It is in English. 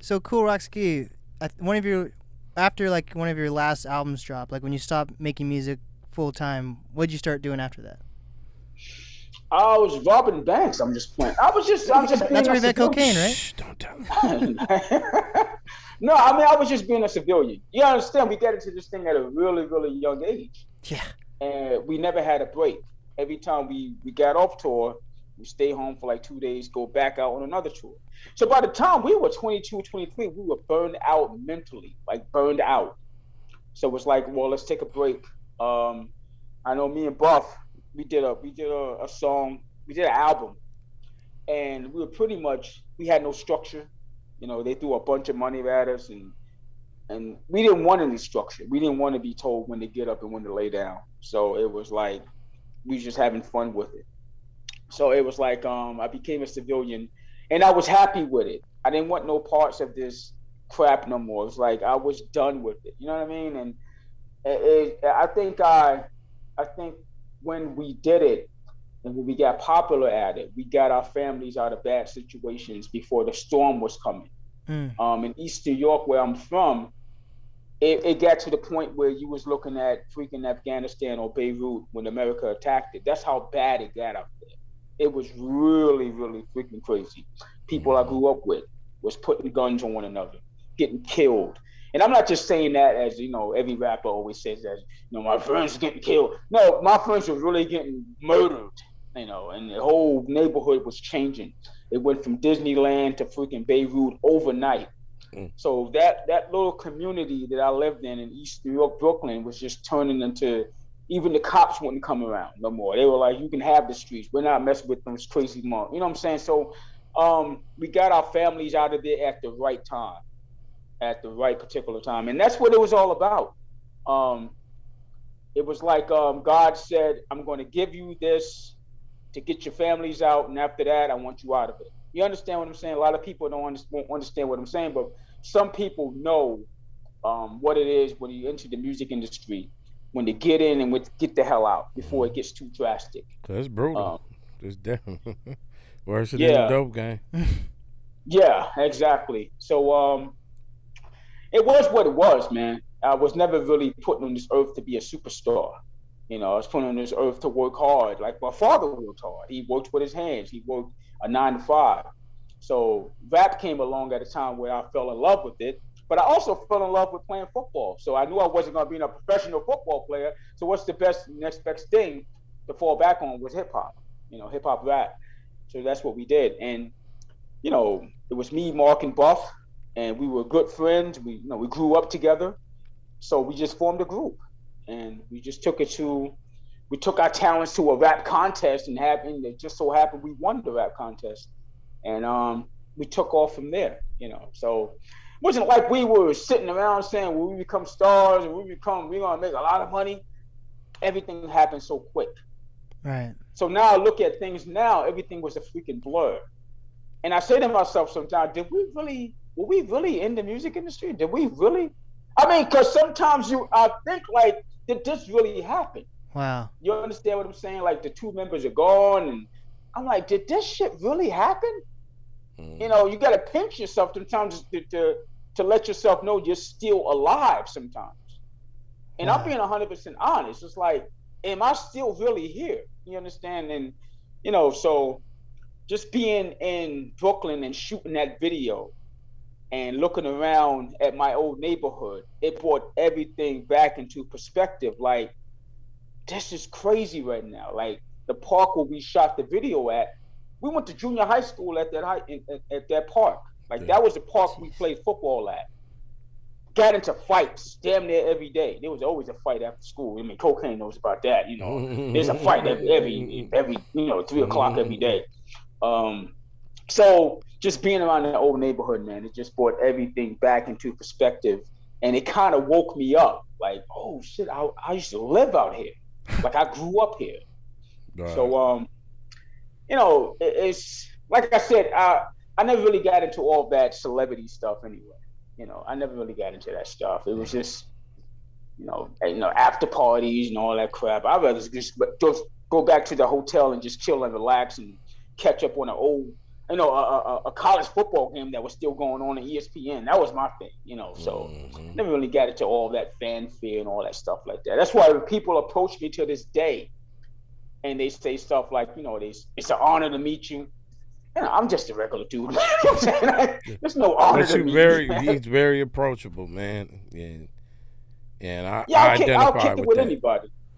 So Kool Rock Ski, after like one of your last albums dropped, like when you stopped making music full time, what'd you start doing after that? I was robbing banks. I'm just That's being where a you met civilian. cocaine, right? Shh, don't tell me. No, I mean I was just being a civilian. You understand? We got into this thing at a really, really young age, Yeah. and we never had a break. Every time we got off tour, we stay home for like 2 days, go back out on another tour. So by the time we were 22, 23, we were burned out mentally, like burned out. So it's like, well, let's take a break. Um, I know me and Buff, we did a song, we did an album, and we were pretty much we had no structure. They threw a bunch of money at us, and we didn't want any structure. We didn't want to be told when to get up and when to lay down. So it was like we was just having fun with it. So it was like I became a civilian, and I was happy with it. I didn't want no parts of this crap no more. It was like I was done with it. You know what I mean? And I think when we did it and when we got popular at it, we got our families out of bad situations before the storm was coming. Mm. In East New York, where I'm from, it got to the point where you was looking at freaking Afghanistan or Beirut when America attacked it. That's how bad it got out there. It was really, really freaking crazy. People I grew up with was putting guns on one another, getting killed. And I'm not just saying that as, every rapper always says that, my friends are getting killed. No, my friends were really getting murdered, and the whole neighborhood was changing. It went from Disneyland to freaking Beirut overnight. So that little community that I lived in East New York, Brooklyn, was just turning into, even the cops wouldn't come around no more. They were like, you can have the streets. We're not messing with those crazy monks. You know what I'm saying? So we got our families out of there at the right time, at the right particular time. And that's what it was all about. Um, it was like God said, I'm going to give you this to get your families out. And after that, I want you out of it. You understand what I'm saying? A lot of people won't understand what I'm saying, but some people know what it is when you enter the music industry, when to get in and when to get the hell out before it gets too drastic. That's brutal. It's definitely worse than the Yeah, dope game. yeah, exactly. So it was what it was, man. I was never really put on this earth to be a superstar. I was put on this earth to work hard. Like my father worked hard. He worked with his hands. He worked a 9 to 5. So rap came along at a time where I fell in love with it. But I also fell in love with playing football. So I knew I wasn't going to be a professional football player. So what's the next best thing to fall back on was hip hop, hip hop rap. So that's what we did. And, it was me, Mark, and Buff, and we were good friends. We grew up together. So we just formed a group, and we just we took our talents to a rap contest, and it just so happened we won the rap contest. And we took off from there, So it wasn't like we were sitting around saying, when we become stars and we're going to make a lot of money. Everything happened so quick. Right. So now I look at things now, everything was a freaking blur. And I say to myself sometimes, were we really in the music industry? Did we really? I mean, because sometimes I think like, did this really happen? Wow. You understand what I'm saying? Like the 2 members are gone, and I'm like, did this shit really happen? You got to pinch yourself sometimes to let yourself know you're still alive sometimes. And I'm being 100% honest. It's like, am I still really here? You understand? And, so just being in Brooklyn and shooting that video and looking around at my old neighborhood, it brought everything back into perspective. Like, this is crazy right now. Like the park where we shot the video at, we went to junior high school at that park. Like that was the park we played football at. Got into fights damn near every day. There was always a fight after school. I mean, cocaine knows about that. There's a fight every 3 o'clock every day. So just being around the old neighborhood, man, it just brought everything back into perspective, and it kind of woke me up. Like, oh shit, I used to live out here. Like I grew up here. Right. So it's like I said, I never really got into all that celebrity stuff anyway. I never really got into that stuff. It was just, after parties and all that crap. I'd rather just go back to the hotel and just chill and relax and catch up on the you know, a college football game that was still going on ESPN. That was my thing, you know. So never really got into all that fanfare and all that stuff like that. That's why when people approach me to this day and they say stuff like, you know, it's an honor to meet you. You know, I'm just a regular dude. You know what I'm saying? There's no honor to meet he's very approachable, man. And I I'll identify kick it with anybody.